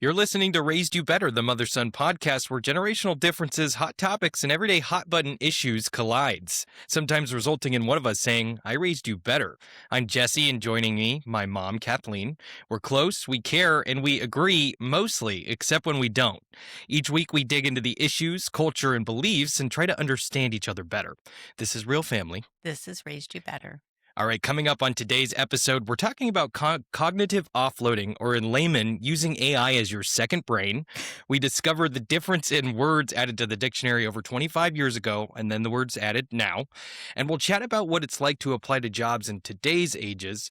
You're listening to Raised You Better, the mother-son podcast where generational differences, hot topics, and everyday hot-button issues collides, sometimes resulting in one of us saying, I raised you better. I'm Jesse, and joining me, my mom, Kathleen. We're close, we care, and we agree mostly, except when we don't. Each week, we dig into the issues, culture, and beliefs and try to understand each other better. This is Real Family. This is Raised You Better. All right, coming up on today's episode, we're talking about cognitive offloading, or in layman, using AI as your second brain. We discovered the difference in words added to the dictionary over 25 years ago, and then the words added now. And we'll chat about what it's like to apply to jobs in today's age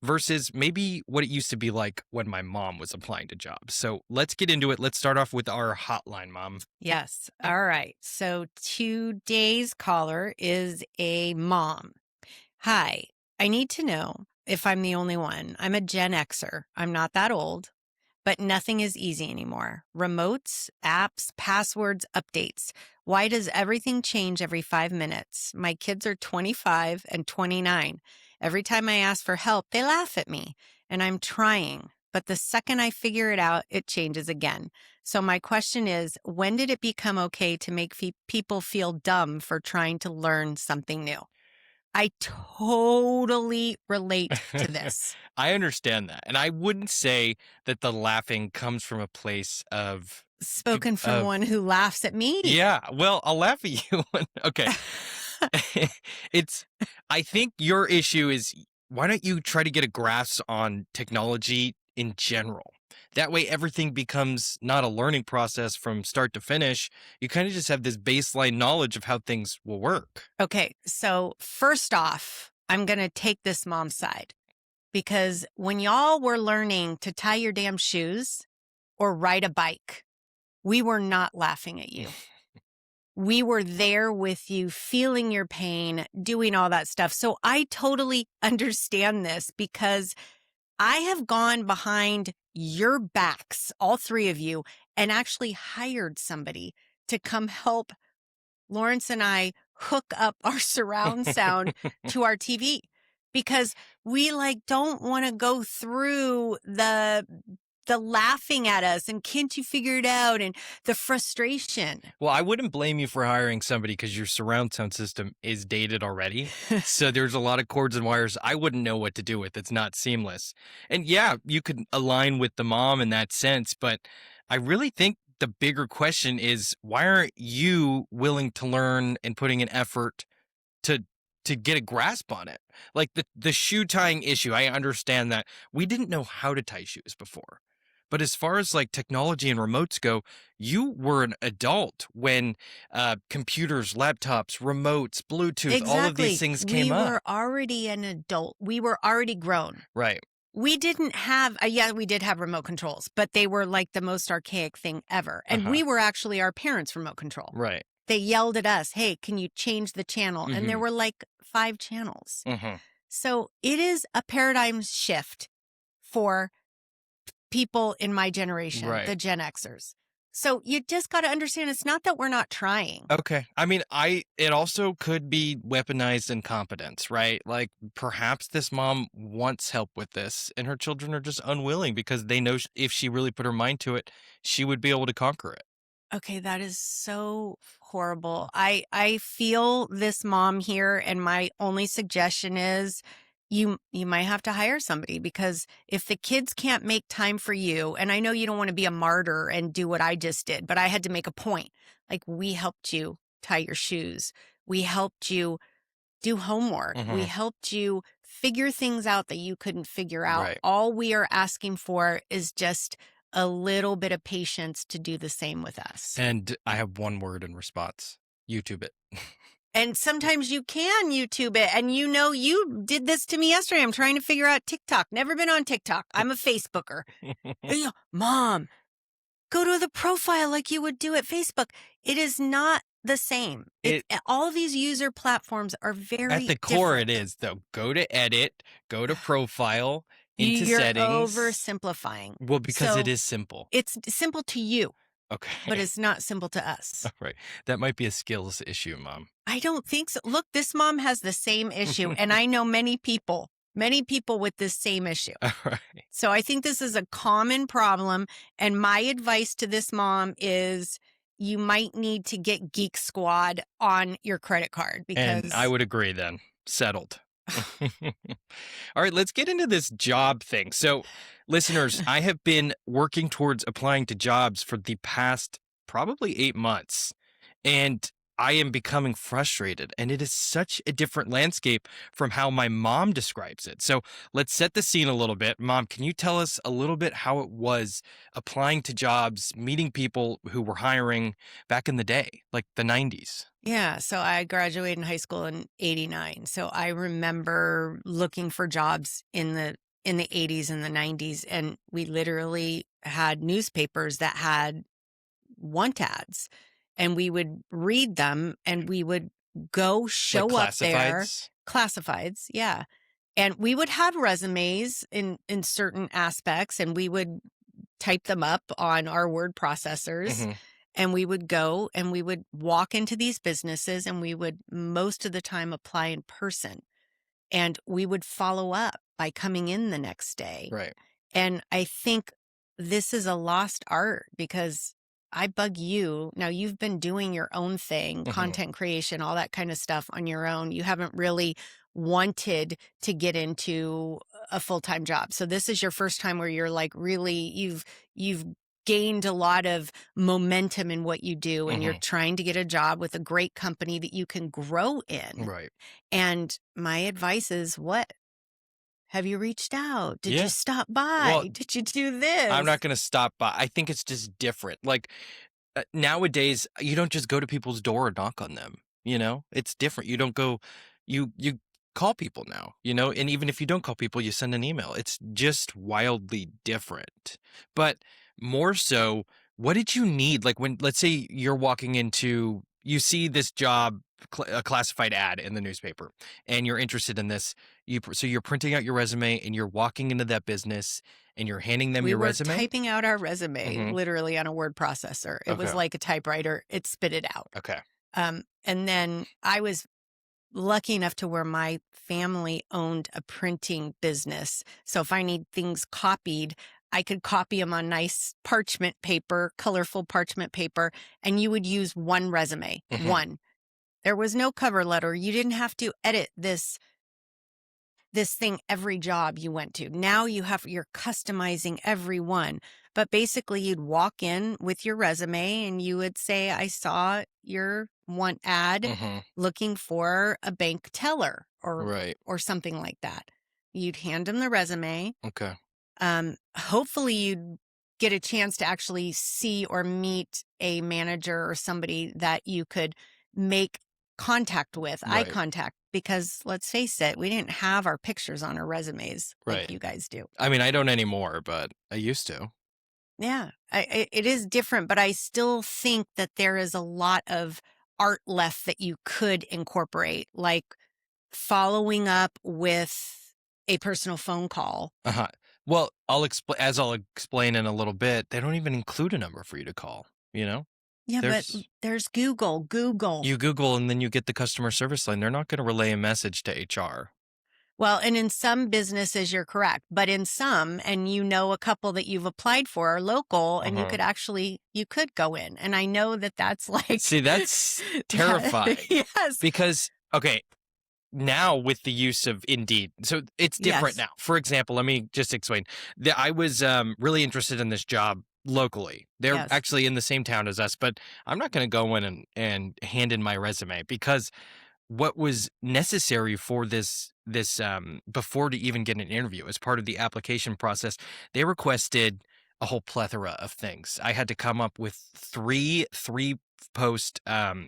versus maybe what it used to be like when my mom was applying to jobs. So let's get into it. Let's start off with our hotline, Mom. Yes. All right. So today's caller is a mom. Hi. I need to know if I'm the only one. I'm a Gen Xer. I'm not that old, but nothing is easy anymore. Remotes, apps, passwords, updates. Why does everything change every 5 minutes? My kids are 25 and 29. Every time I ask for help, they laugh at me, and I'm trying. But the second I figure it out, it changes again. So my question is, when did it become okay to make people feel dumb for trying to learn something new? I totally relate to this. I understand that. And I wouldn't say that the laughing comes from a place of... Spoken from one who laughs at me. Yeah. Well, I'll laugh at you. Okay. I think your issue is, why don't you try to get a grasp on technology in general? That way everything becomes not a learning process from start to finish. You kind of just have this baseline knowledge of how things will work. Okay. So first off, I'm going to take this mom's side, because when y'all were learning to tie your damn shoes or ride a bike, we were not laughing at you. We were there with you, feeling your pain, doing all that stuff. So I totally understand this, because I have gone behind your backs, all three of you, and actually hired somebody to come help Lawrence and I hook up our surround sound to our TV, because we don't want to go through the laughing at us and can't you figure it out and the frustration. Well, I wouldn't blame you for hiring somebody because your surround sound system is dated already. So there's a lot of cords and wires I wouldn't know what to do with. It's not seamless. And yeah, you could align with the mom in that sense, but I really think the bigger question is, why aren't you willing to learn and putting an effort to get a grasp on it? Like the shoe tying issue, I understand that we didn't know how to tie shoes before. But as far as technology and remotes go, you were an adult when computers, laptops, remotes, Bluetooth, all of these things came up. We were already an adult. We were already grown. Right. We didn't have, we did have remote controls, but they were the most archaic thing ever. And we were actually our parents' remote control. Right. They yelled at us, hey, can you change the channel? Mm-hmm. And there were 5 channels. Mm-hmm. So it is a paradigm shift for people in my generation, right, the Gen Xers. So you just got to understand, it's not that we're not trying. Okay. I mean, it also could be weaponized incompetence, right? Perhaps this mom wants help with this and her children are just unwilling because they know if she really put her mind to it, she would be able to conquer it. Okay, that is so horrible. I feel this mom here, and my only suggestion is you might have to hire somebody, because if the kids can't make time for you, and I know you don't want to be a martyr and do what I just did, but I had to make a point. We helped you tie your shoes. We helped you do homework. Mm-hmm. We helped you figure things out that you couldn't figure out. Right. All we are asking for is just a little bit of patience to do the same with us. And I have one word in response: YouTube it. And sometimes you can YouTube it. And you did this to me yesterday. I'm trying to figure out TikTok. Never been on TikTok. I'm a Facebooker. Mom, go to the profile like you would do at Facebook. It is not the same. All these user platforms are very at the core different. It is, though. Go to edit, go to profile, into You're settings. oversimplifying. Well, because it is simple. It's simple to you. Okay. But it's not simple to us. Right. That might be a skills issue, Mom. I don't think so. Look, this mom has the same issue. And I know many people many people with this same issue. All right. So I think this is a common problem. And my advice to this mom is you might need to get Geek Squad on your credit card And I because would agree then. Settled. All right, let's get into this job thing. So, listeners, I have been working towards applying to jobs for the past probably 8 months, and I am becoming frustrated. And it is such a different landscape from how my mom describes it. So, let's set the scene a little bit. Mom, can you tell us a little bit how it was applying to jobs, meeting people who were hiring back in the day, like the 90s? yeah, so I graduated in high school in 89. So I remember looking for jobs in the 80s and the 90s, and we literally had newspapers that had want ads, and we would read them and we would go Like show up there. classifieds? Classifieds, yeah. And we would have resumes in certain aspects, and we would type them up on our word processors, Hmm. and we would go and we would walk into these businesses, and we would most of the time apply in person, and we would follow up by coming in the next day. Right. And I think this is a lost art because I bug you. Now, you've been doing your own thing, Hmm. content creation, all that kind of stuff on your own. You haven't really wanted to get into a full-time job. So this is your first time where you're like really you've gained a lot of momentum in what you do, and you're Hmm. trying to get a job with a great company that you can grow in. Right. And my advice is, what? Have you reached out? Did Yeah. you stop by? Well, Did you do this? I'm not going to stop by. I think it's just different. Like nowadays, you don't just go to people's door and knock on them. It's different. You don't go, you call people now, and even if you don't call people, you send an email. It's just wildly different. But more so, what did you need? Like when, let's say you're walking into, you see this job, a classified ad in the newspaper, and you're interested in this. So you're printing out your resume and you're walking into that business and you're handing them We your were resume. typing out our resume Hmm. literally on a word processor. It was Okay. like a typewriter. It spit it out. Okay. And then I was lucky enough to where my family owned a printing business. So if I need things copied, I could copy them on nice parchment paper, colorful parchment paper, and you would use one resume, Mhm. one. There was no cover letter. You didn't have to edit this thing every job you went to. Now you're customizing every one. But basically you'd walk in with your resume and you would say, I saw your one ad Mhm. looking for a bank teller Right. or something like that. You'd hand them the resume. Okay. Hopefully you'd get a chance to actually see or meet a manager or somebody that you could make contact with, eye Right. contact, because let's face it, we didn't have our pictures on our resumes like Right. you guys do. I mean, I don't anymore, but I used to. Yeah, it is different, but I still think that there is a lot of art left that you could incorporate, like following up with a personal phone call. Uh-huh. Well, I'll explain in a little bit. They don't even include a number for you to call, Yeah, but There's there's Google. you Google and then you get the customer service line. They're not going to relay a message to HR. Well, and in some businesses, you're correct, but in some, and a couple that you've applied for are local, and you could go in. And I know that that's like, See, that's terrifying. Yes. Because, okay, now with the use of Indeed, so it's different Yes. now. For example, let me just explain. I was really interested in this job locally. They're Yes. actually in the same town as us, but I'm not going to go in and hand in my resume because what was necessary for this before to even get an interview as part of the application process, they requested a whole plethora of things. I had to come up with three post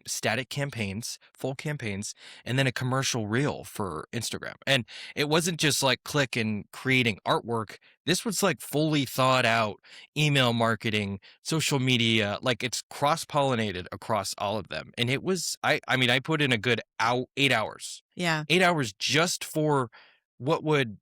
static campaigns, full campaigns, and then a commercial reel for Instagram. And it wasn't just like click and creating artwork. This was like fully thought out email marketing, social media, like it's cross-pollinated across all of them. And it was I mean, I put in a good 8 hours. Yeah. 8 hours just for what would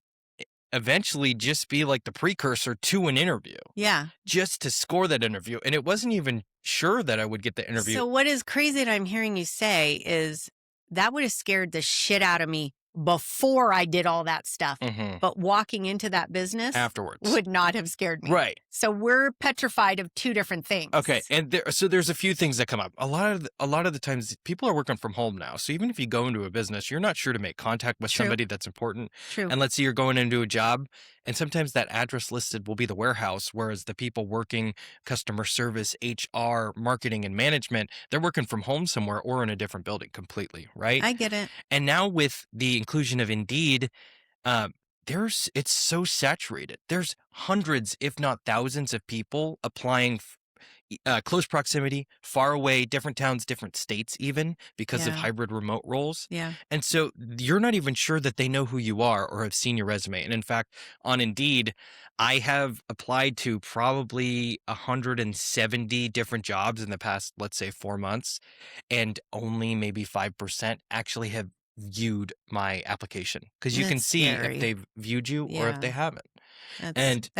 eventually just be like the precursor to an interview, Yeah. just to score that interview. And it wasn't even sure that I would get the interview. So what is crazy that I'm hearing you say is that would have scared the shit out of me before I did all that stuff. Mhm. But walking into that business Afterwards. would not have scared me. Right. So we're petrified of two different things. Okay, and there's a few things that come up. A lot of the times people are working from home now. So even if you go into a business, you're not sure to make contact with True. somebody that's important. True. And let's say you're going into a job, and sometimes that address listed will be the warehouse, whereas the people working customer service, HR, marketing, and management, they're working from home somewhere or in a different building completely, right? I get it. And now with the inclusion of Indeed, uh, it's so saturated. There's hundreds, if not thousands, of people applying close proximity, far away, different towns, different states, even because of Yeah. hybrid remote roles. Yeah. And so you're not even sure that they know who you are or have seen your resume. And in fact, on Indeed, I have applied to probably 170 different jobs in the past, let's say 4 months, and only maybe 5% actually have viewed my application because you can That's see scary. if they've viewed you or if Yeah. they haven't. That's, And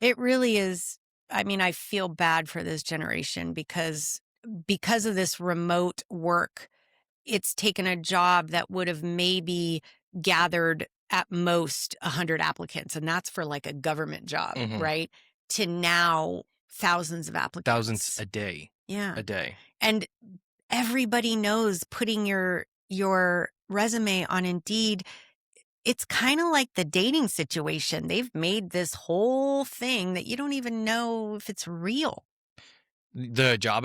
it really is. I mean, I feel bad for this generation because of this remote work, it's taken a job that would have maybe gathered at most 100 applicants, and that's for like a government job, Mhm. right? To now thousands of applicants. thousands a day. Yeah. A day. And everybody knows putting your resume on Indeed, it's kind of like the dating situation. They've made this whole thing that you don't even know if it's real. The job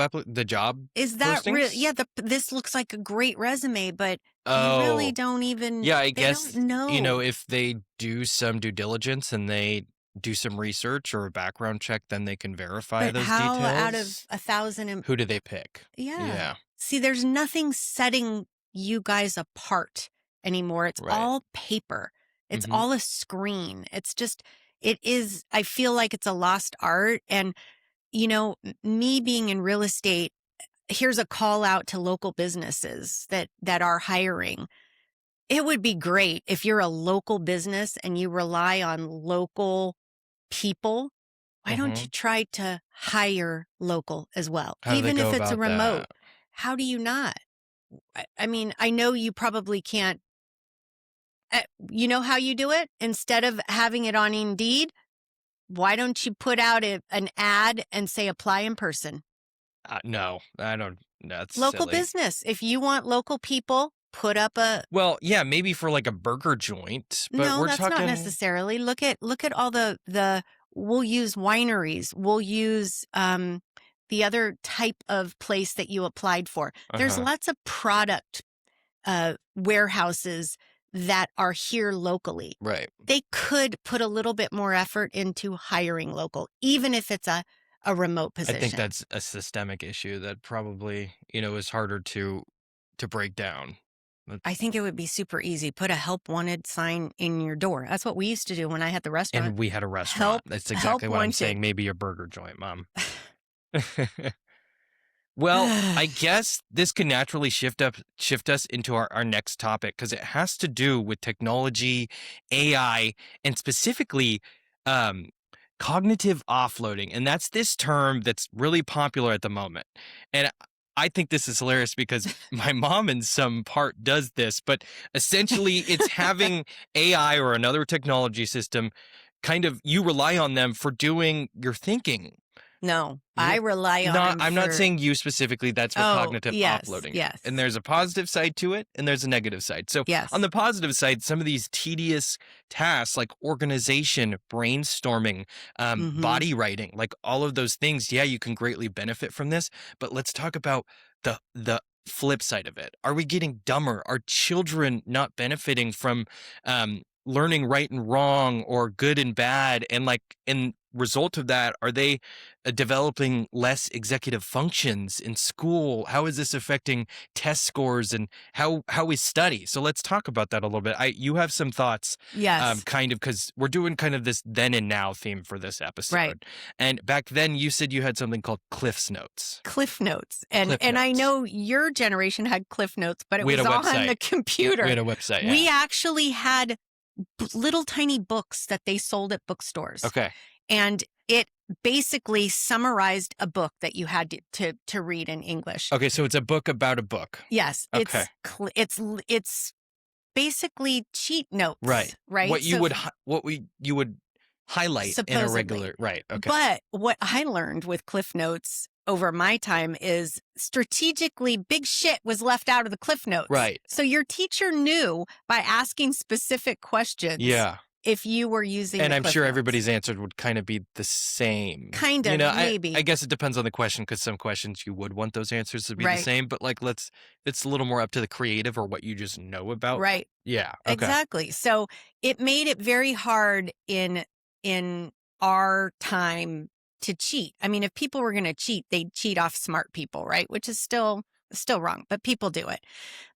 Is that real? postings? Yeah, this looks like a great resume, but you really Oh, don't even, yeah, I they guess, don't know. if they do some due diligence and they do some research or a background check, then they can verify But those how out of details. 1,000, Who do they pick? yeah. Yeah, See, there's nothing setting you guys apart anymore. It's right. all paper. It's Mhm. all a screen. I feel like it's a lost art. And, me being in real estate, here's a call out to local businesses that are hiring. It would be great if you're a local business and you rely on local people. Why don't you Mhm. try to hire local as well? How do they Even go if it's a about remote. that? How do you not? I mean, I know you probably can't. You know how you do it? Instead of having it on Indeed, why don't you put out an ad and say apply in person? No, I don't. That's Local silly. business. If you want local people, put up a. Well, yeah, maybe for like a burger joint, but No, we're that's not talking. necessarily. Look at all the. We'll use wineries. We'll use the other type of place that you applied for. There's Uh-huh. lots of product warehouses that are here locally. Right. They could put a little bit more effort into hiring local, even if it's a remote I position. think that's a systemic issue that probably, is harder to break down. I think it would be super easy. Put a help wanted sign in your door. That's what we used to do when I had the restaurant. And we had a restaurant. That's exactly help what I'm wanted. saying. Maybe a burger joint, Mom. Well, I guess this can naturally shift us into our next topic because it has to do with technology, AI, and specifically cognitive offloading. And that's this term that's really popular at the moment. And I think this is hilarious because my mom in some part does this, but essentially it's having AI or another technology system kind of, you rely on them for doing your thinking. No, I rely on them I'm not saying you specifically. That's what cognitive offloading is. Yes. And there's a positive side to it, and there's a negative side. So Yes. on the positive side, some of these tedious tasks like organization, brainstorming, body writing, like all of those things, yeah, you can greatly benefit from this. But let's talk about the flip side of it. Are we getting dumber? Are children not benefiting from learning right and wrong or good and bad? And like in result of that, are they developing less executive functions in school? How is this affecting test scores and how we study? So let's talk about that a little bit. You have some thoughts, Yes. kind of, because we're doing kind of this then and now theme for this episode. Right. And back then you said you had something called Cliff's Notes. Cliff Notes. And Cliff I Notes. know your generation had Cliff Notes, but it We had was a on website. the computer. We had a website. Yeah. We actually had little tiny books that they sold at bookstores. Okay. And it basically summarized a book that you had to read in English. Okay, so it's a book about a book. Yes, Okay. it's basically cheat notes, Right. right? What you So would you would highlight in a supposedly. regular, right? Okay. But what I learned with Cliff Notes over my time is strategically big shit was left out of the Cliff Notes. Right. So your teacher knew by asking specific questions Yeah. if you were using And the I'm Cliff sure Notes. everybody's answer would kind of be the same. Kind You of, know, maybe. I guess it depends on the question, because some questions you would want those answers to be the Right. same, but like it's a little more up to the creative or what you just know about. Right. Yeah. Okay. Exactly. So it made it very hard in our time to cheat. I mean, if people were going to cheat, they'd cheat off smart people, right? Which is still wrong, but people do it.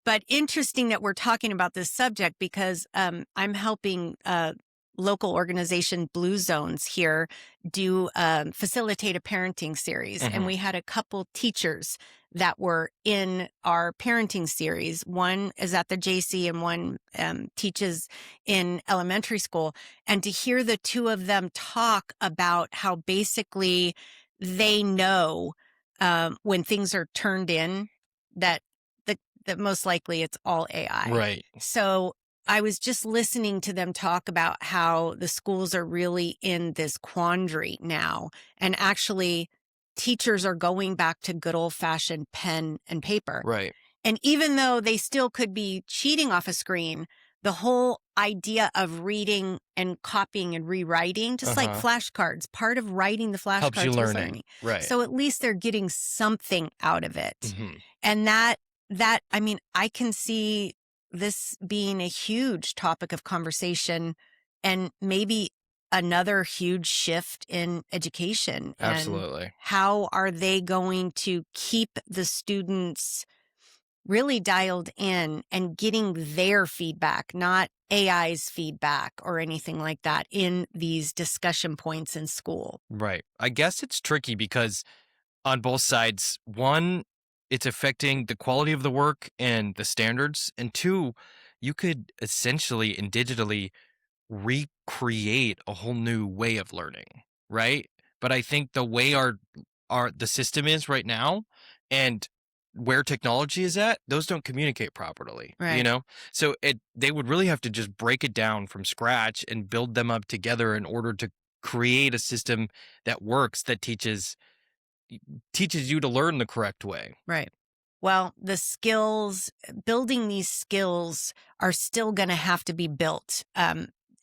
But interesting that we're talking about this subject, because I'm helping local organization Blue Zones here do facilitate a parenting series. And we had a couple teachers that were in our parenting series. One is at the JC and one teaches in elementary school. And to hear the two of them talk about how basically they know when things are turned in, that most likely it's all AI. Right. So I was just listening to them talk about how the schools are really in this quandary now. And actually, teachers are going back to good old fashioned pen and paper. Right. And even though they still could be cheating off a screen, the whole idea of reading and copying and rewriting, just like flashcards, part of writing the flashcards helps you was learning. Right. So at least they're getting something out of it. And that, I mean, I can see this being a huge topic of conversation and maybe another huge shift in education. Absolutely. And how are they going to keep the students really dialed in and getting their feedback, not AI's feedback or anything like that, in these discussion points in school? Right. I guess it's tricky because on both sides, one, it's affecting the quality of the work and the standards. And two, you could essentially and digitally recreate a whole new way of learning, right? But I think the way the system is right now and where technology is at, those don't communicate properly, you Right. know? So they would really have to just break it down from scratch and build them up together in order to create a system that works, that teaches you to learn the correct way. Right. Well, the skills, building these skills are still going to have to be built.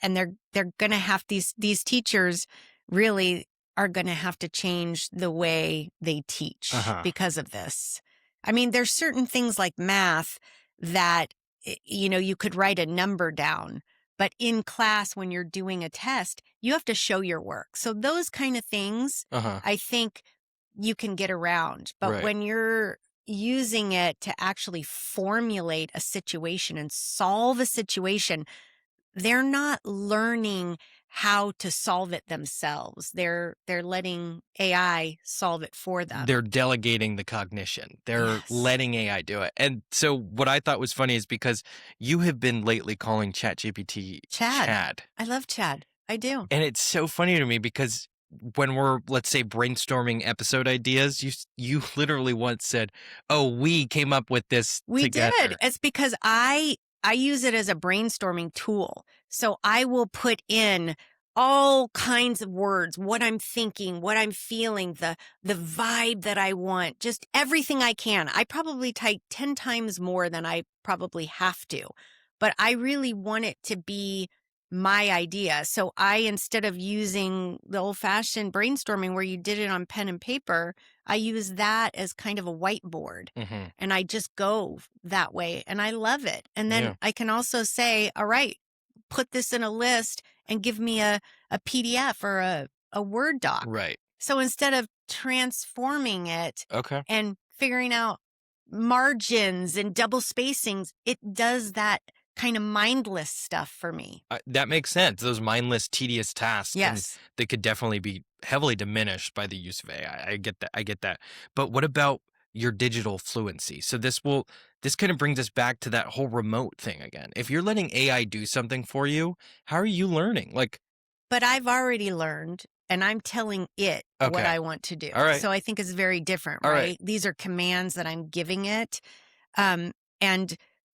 And they're going to have these teachers really are going to have to change the way they teach because of this. I mean, there's certain things like math that, you could write a number down, but in class, when you're doing a test, you have to show your work. So those kind of things, I think you can get around. But when you're using it to actually formulate a situation and solve a situation, they're not learning how to solve it themselves. They're letting AI solve it for them. They're delegating the cognition. They're letting AI do it. And so what I thought was funny is because you have been lately calling ChatGPT Chad. I love Chad. I do. And it's so funny to me because when we're, let's say, brainstorming episode ideas, you literally once said, "Oh, we came up with this together." We did. It's because I use it as a brainstorming tool. So I will put in all kinds of words, what I'm thinking, what I'm feeling, the vibe that I want, just everything I can. I probably type 10 times more than I probably have to, but I really want it to be my idea. So instead of using the old fashioned brainstorming where you did it on pen and paper, I use that as kind of a whiteboard and I just go that way and I love it. And then I can also say, all right, put this in a list and give me a PDF or a Word doc. Right. So instead of transforming it and figuring out margins and double spacings, it does that kind of mindless stuff for me. That makes sense. Those mindless, tedious tasks, yes, they could definitely be heavily diminished by the use of AI. I get that. But what about your digital fluency? So this kind of brings us back to that whole remote thing again. If you're letting AI do something for you, how are you learning? But I've already learned and I'm telling it what I want to do. All right. So I think it's very different, All right? These are commands that I'm giving it. And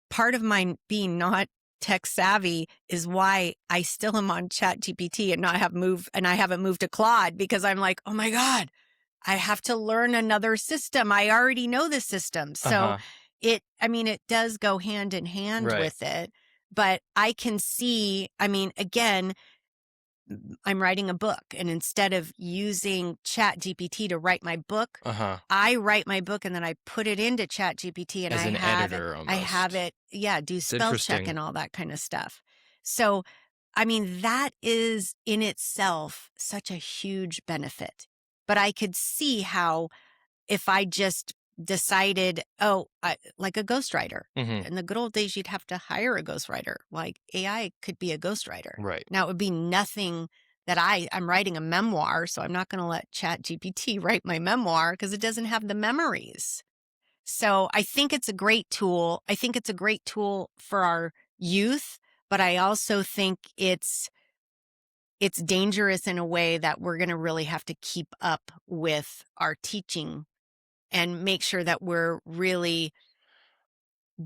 part of my being not tech savvy is why I still am on ChatGPT and I haven't moved to Claude, because I'm like, oh my God, I have to learn another system. I already know the system. So it does go hand in hand Right. with it, but I can see, again, I'm writing a book, and instead of using ChatGPT to write my book, I write my book and then I put it into ChatGPT and As an editor almost. I have it, do spell check and all that kind of stuff. So, that is in itself such a huge benefit. But I could see how if I just decided, like a ghostwriter. In the good old days, you'd have to hire a ghostwriter. Like AI could be a ghostwriter. Right. Now, it would be nothing that I'm writing a memoir, so I'm not going to let ChatGPT write my memoir because it doesn't have the memories. So I think it's a great tool. I think it's a great tool for our youth, but I also think it's dangerous in a way that we're going to really have to keep up with our teaching and make sure that we're really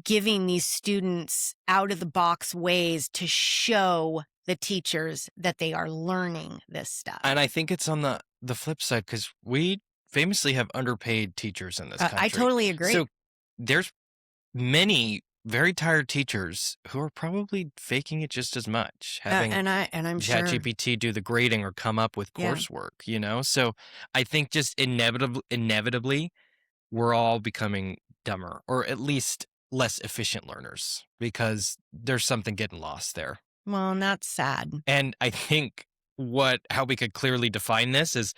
giving these students out of the box ways to show the teachers that they are learning this stuff. And I think it's on the flip side, because we famously have underpaid teachers in this country. I totally agree. So there's many very tired teachers who are probably faking it just as much, having I'm sure ChatGPT do the grading or come up with coursework, So I think just inevitably we're all becoming dumber, or at least less efficient learners, because there's something getting lost there. Well, and that's sad. And I think how we could clearly define this is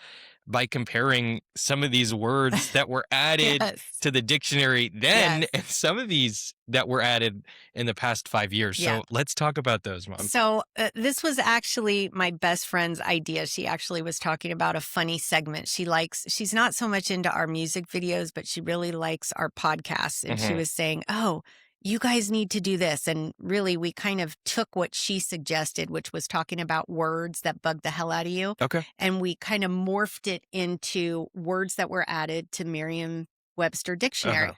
by comparing some of these words that were added to the dictionary then and some of these that were added in the past 5 years. So let's talk about those, Mom. So this was actually my best friend's idea. She actually was talking about a funny segment. She's not so much into our music videos, but she really likes our podcasts. And she was saying, oh, you guys need to do this. And really, we kind of took what she suggested, which was talking about words that bug the hell out of you. Okay. And we kind of morphed it into words that were added to Merriam-Webster dictionary.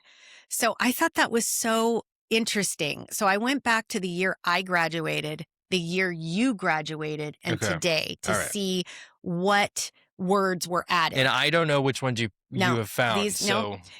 So I thought that was so interesting. So I went back to the year I graduated, the year you graduated, and today to see what words were added. And I don't know which ones you have found.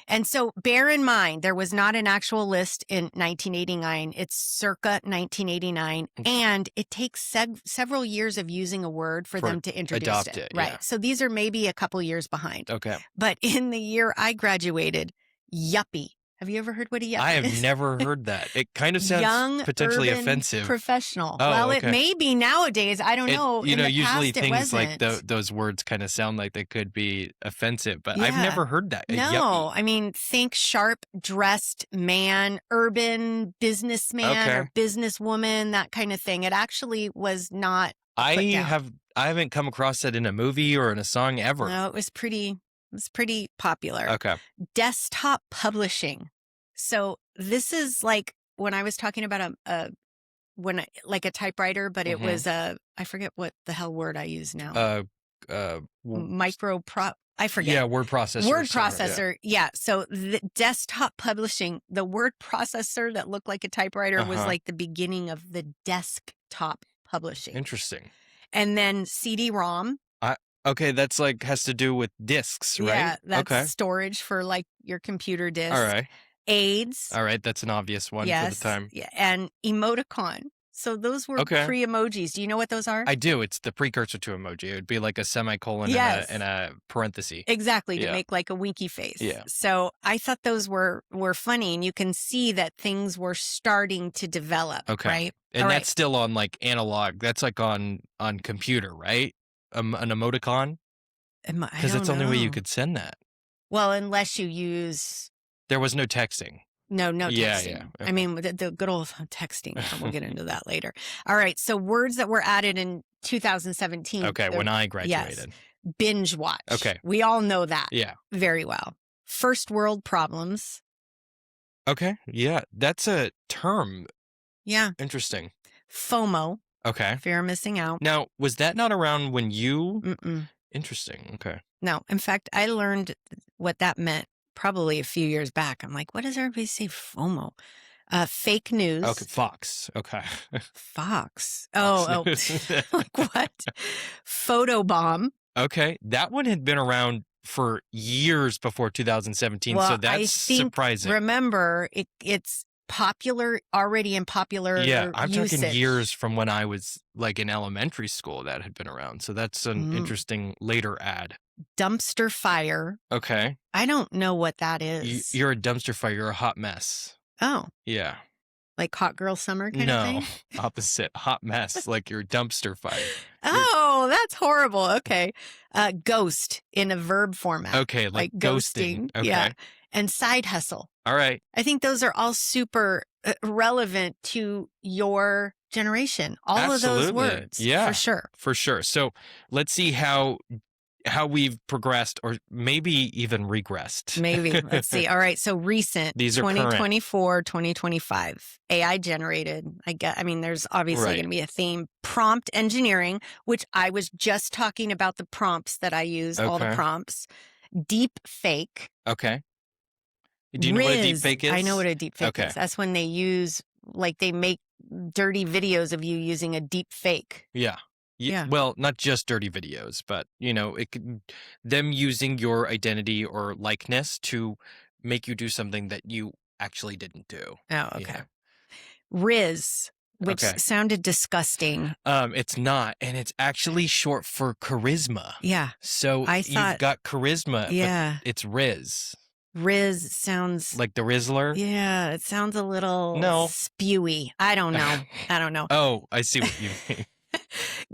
And so bear in mind, there was not an actual list in 1989. It's circa 1989. And it takes several years of using a word for them to introduce it. Right. Yeah. So these are maybe a couple years behind. Okay. But in the year I graduated, yuppie. Have you ever heard what a yuppie is? I have never heard that. It kind of sounds young, potentially urban offensive. Professional. Oh, well, it may be nowadays. I don't know. Usually things like wasn't. those words kind of sound like they could be offensive, but I've never heard that. No, think sharp dressed man, urban businessman or businesswoman, that kind of thing. It actually was not. I haven't come across it in a movie or in a song ever. No, it was pretty popular. Okay. Desktop publishing. So this is like when I was talking about like a typewriter, but it was I forget what the hell word I use now. I forget. Yeah, word processor. Word processor. Yeah. So the desktop publishing, the word processor that looked like a typewriter was like the beginning of the desktop publishing. Interesting. And then CD-ROM. Okay, that's like has to do with discs, right? Yeah, that's storage for like your computer disk. All right. AIDS. All right, that's an obvious one for the time. Yeah, and emoticon. So those were pre-emojis. Do you know what those are? I do. It's the precursor to emoji. It would be like a semicolon and a parenthesis. Exactly, to make like a winky face. Yeah. So I thought those were funny, and you can see that things were starting to develop, right? And that's still on like analog. That's like on computer, right? An emoticon? Because that's the only way you could send that. Well, unless you use... There was no texting. No texting. Yeah. Okay. The good old texting. We'll get into that later. All right. So words that were added in 2017. Okay, when I graduated. Yes. Binge watch. Okay. We all know that. Yeah. Very well. First world problems. Okay. Yeah. That's a term. Yeah. Interesting. FOMO. Okay. Fear of missing out. Now, was that not around when you... Mm-mm. Interesting. Okay. No. In fact, I learned what that meant probably a few years back. I'm like, what does everybody say FOMO? Fake news. Okay, Fox. Okay. Fox. Oh, like what? Photobomb. Okay, that one had been around for years before 2017, Well, so I that's think, surprising. remember, it's already in popular Yeah, I'm talking usage. years from when I was like in elementary school that had been around. So that's an interesting later ad. Dumpster fire. Okay. I don't know what that is. You're a dumpster fire. You're a hot mess. Oh, Yeah. like hot girl summer kind of thing? No, opposite. Hot mess, like your dumpster fire. Oh, that's horrible. Okay. Ghost in a verb format. Okay, like ghosting. Okay. Yeah. And side hustle. All right. I think those are all super relevant to your generation. All of those words. Yeah. For sure. For sure. So let's see how we've progressed or maybe even regressed. Maybe. Let's see. All right. So recent. These are 2024, 2025. AI generated. I mean, there's obviously going to be a theme. Prompt engineering, which I was just talking about the prompts that I use, all the prompts. Deep fake. Okay. Do you know what a deep fake is? I know what a deep fake is. That's when they use, like, they make dirty videos of you using a deep fake. Yeah. Yeah. Well, not just dirty videos, but, them using your identity or likeness to make you do something that you actually didn't do. Oh, okay. Riz, which sounded disgusting. It's not. And it's actually short for charisma. Yeah. So you've got charisma, but it's Riz. Riz sounds like the Rizzler. Yeah, it sounds a little spewy. I don't know. Oh, I see what you mean.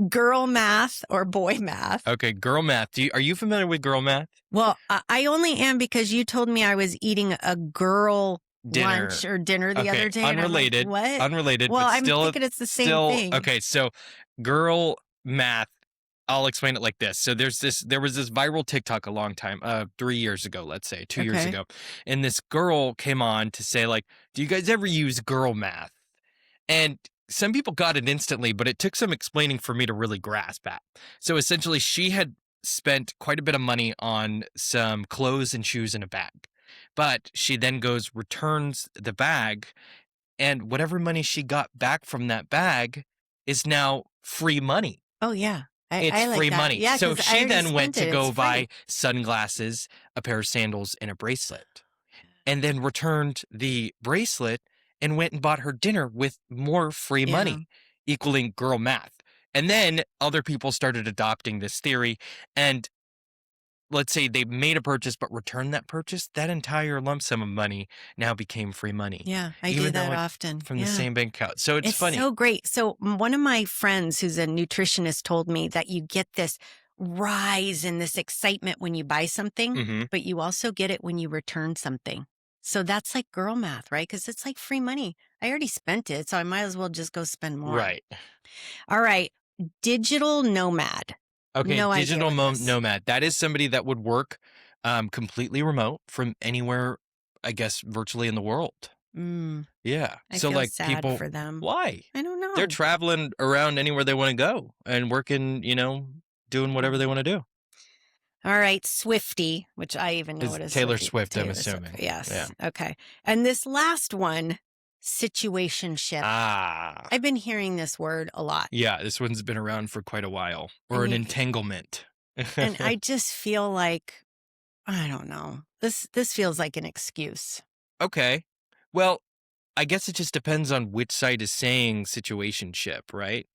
Girl math or boy math. Okay, girl math. Are you familiar with girl math? Well, I only am because you told me I was eating a girl lunch or dinner the other day. Unrelated. And I'm like, what? Unrelated. Well, but I'm thinking it's the same thing. Okay, so girl math. I'll explain it like this. So there was this viral TikTok a long time, 3 years ago, let's say, 2 years ago. And this girl came on to say, like, do you guys ever use girl math? And some people got it instantly, but it took some explaining for me to really grasp that. So essentially, she had spent quite a bit of money on some clothes and shoes in a bag. But she then returns the bag, and whatever money she got back from that bag is now free money. Oh, yeah. It's I like free that. money. Yeah, so she then went to go buy free. sunglasses, a pair of sandals, and a bracelet. And then returned the bracelet and went and bought her dinner with more free money, equaling girl math. And then other people started adopting this theory. And let's say they made a purchase but returned that purchase, that entire lump sum of money now became free money. Yeah, I do that often. From the same bank account. So it's funny. It's so great. So one of my friends who's a nutritionist told me that you get this rise and this excitement when you buy something, but you also get it when you return something. So that's like girl math, right? Because it's like free money. I already spent it, so I might as well just go spend more. Right. All right. Digital nomad. Okay, digital nomad. That is somebody that would work completely remote from anywhere, I guess, virtually in the world. Yeah. I feel like sad people for them. Why? I don't know. They're traveling around anywhere they want to go and working, doing whatever they want to do. All right, Swiftie, which I even know what is Taylor Swiftie. Swift, I'm assuming. Yes. Yeah. Okay. And this last one, situationship. I've been hearing this word a lot. Yeah, this one's been around for quite a while. Or an entanglement. And I just feel like, I don't know. This feels like an excuse. Okay. Well, I guess it just depends on which side is saying situationship, right?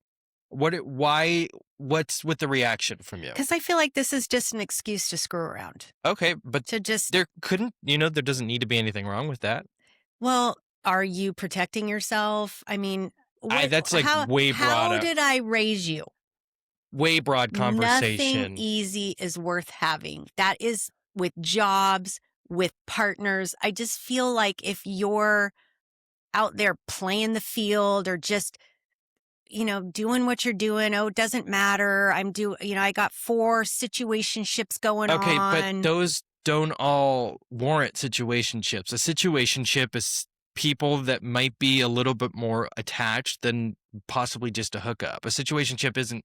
What's with the reaction from you? Because I feel like this is just an excuse to screw around. Okay, but there doesn't need to be anything wrong with that. Well, are you protecting yourself? I mean, that's like way broad. How did I raise you? Way broad conversation. Nothing easy is worth having. That is with jobs, with partners. I just feel like if you're out there playing the field or just doing what you're doing. Oh, it doesn't matter. I got 4 situationships going on. Okay, but those don't all warrant situationships. A situationship is people that might be a little bit more attached than possibly just a hookup. A situationship isn't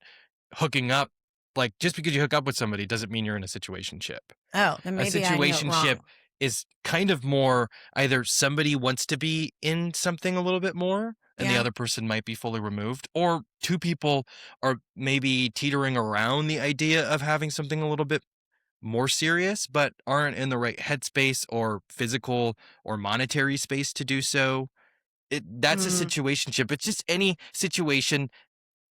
hooking up. Like, just because you hook up with somebody doesn't mean you're in a situationship. Oh, then maybe I know it wrong. is kind of more either somebody wants to be in something a little bit more and the Yeah. other person might be fully removed, or two people are maybe teetering around the idea of having something a little bit more serious, but aren't in the right headspace or physical or monetary space to do so. That's a Mm. situationship. It's just any situation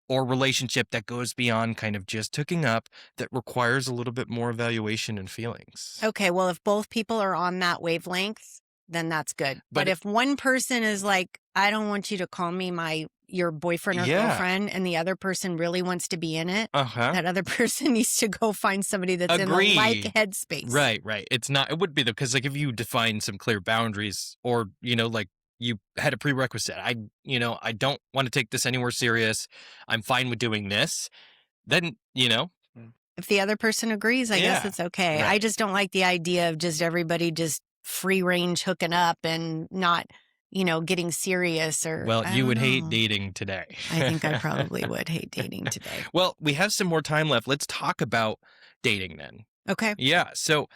or relationship that goes beyond kind of just hooking up that requires a little bit more evaluation and feelings. Okay, well, if both people are on that wavelength, then that's good. But But if one person is like, I don't want you to call me your boyfriend or yeah, girlfriend, and the other person really wants to be in it, uh-huh. that other person needs to go find somebody that's in the like Agree. headspace. Right. It would be because like if you define some clear boundaries or, like you had a prerequisite, I don't want to take this anywhere serious. I'm fine with doing this. Then, If the other person agrees, I guess yeah, it's okay. I right. just don't like the idea of just everybody just free range hooking up and not, getting serious or Well, I you don't would hate know. dating today. I think I probably would hate dating today. Well, we have some more time left. Let's talk about dating then. Okay. Yeah. So,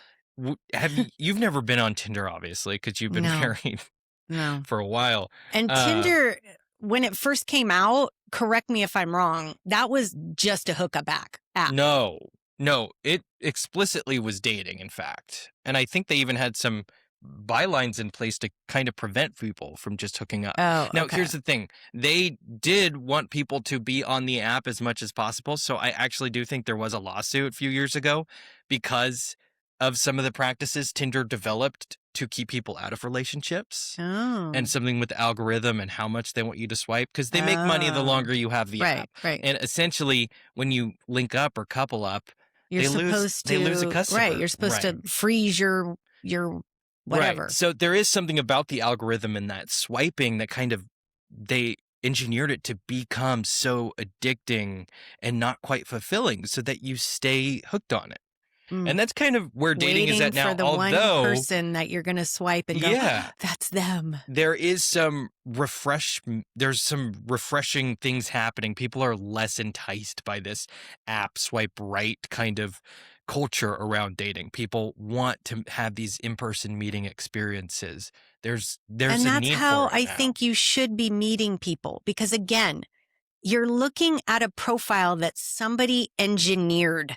you've never been on Tinder, obviously, because you've been No. married No. for a while. And Tinder, when it first came out, correct me if I'm wrong, that was just a hookup app. No, it explicitly was dating, in fact. And I think they even had some bylines in place to kind of prevent people from just hooking up. Oh, Now, okay. here's the thing. They did want people to be on the app as much as possible. So I actually do think there was a lawsuit a few years ago because of some of the practices Tinder developed to keep people out of relationships. Oh. And something with the algorithm and how much they want you to swipe because they make money the longer you have the app. Right. And essentially, when you link up or couple up, You're they supposed to lose a customer. Right. You're supposed to freeze your whatever. Right. So there is something about the algorithm and that swiping that kind of they engineered it to become so addicting and not quite fulfilling so that you stay hooked on it. And that's kind of where dating is at now. For the one person that you're going to swipe and go, that's them. There is there's some refreshing things happening. People are less enticed by this app swipe right kind of culture around dating. People want to have these in-person meeting experiences. There's and a that's need how for it I now. think you should be meeting people because again, you're looking at a profile that somebody engineered.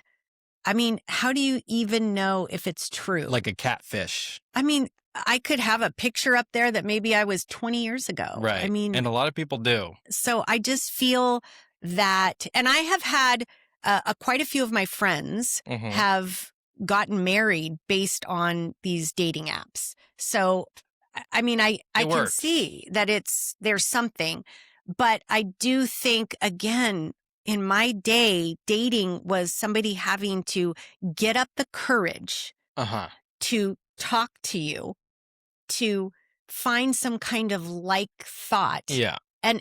I mean, how do you even know if it's true? Like a catfish. I mean, I could have a picture up there that maybe I was 20 years ago. Right. I mean, and a lot of people do. So I just feel that, and I have had quite a few of my friends have gotten married based on these dating apps. So, I mean, I can see that there's something, but I do think again, in my day, dating was somebody having to get up the courage to talk to you, to find some kind of like thought. Yeah. And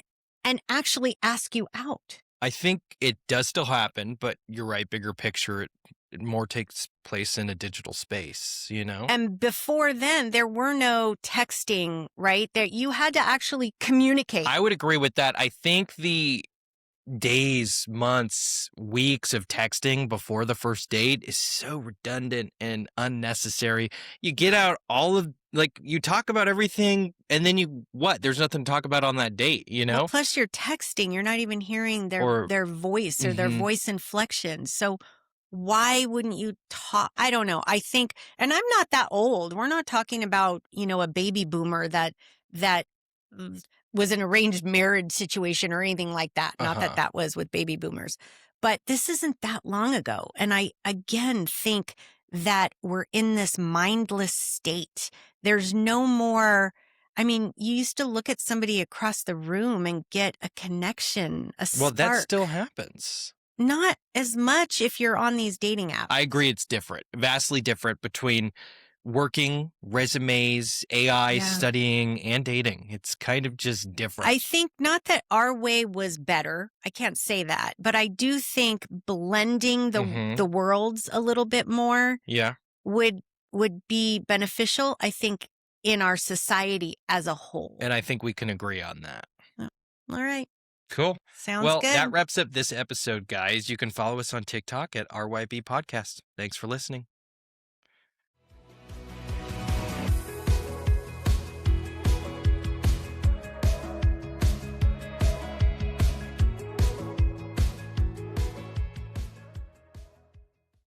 actually ask you out. I think it does still happen, but you're right, bigger picture, it more takes place in a digital space, And before then, there were no texting, right? That you had to actually communicate. I would agree with that. I think the days, months, weeks of texting before the first date is so redundant and unnecessary. You get out you talk about everything and then there's nothing to talk about on that date, Well, plus you're texting, you're not even hearing their voice or their voice inflection. So why wouldn't you talk? I don't know. I think, and I'm not that old. We're not talking about, a baby boomer that was an arranged marriage situation or anything like that. Not that was with baby boomers, but this isn't that long ago. And I, again, think that we're in this mindless state. There's no more, I mean, you used to look at somebody across the room and get a connection, a spark. Well, that still happens. Not as much if you're on these dating apps. I agree. It's different, vastly different between working, resumes, AI, studying, and dating. It's kind of just different. I think not that our way was better. I can't say that. But I do think blending the worlds a little bit more would be beneficial, I think, in our society as a whole. And I think we can agree on that. All right. Cool. Sounds good. Well, that wraps up this episode, guys. You can follow us on TikTok at rybpodcast. Thanks for listening.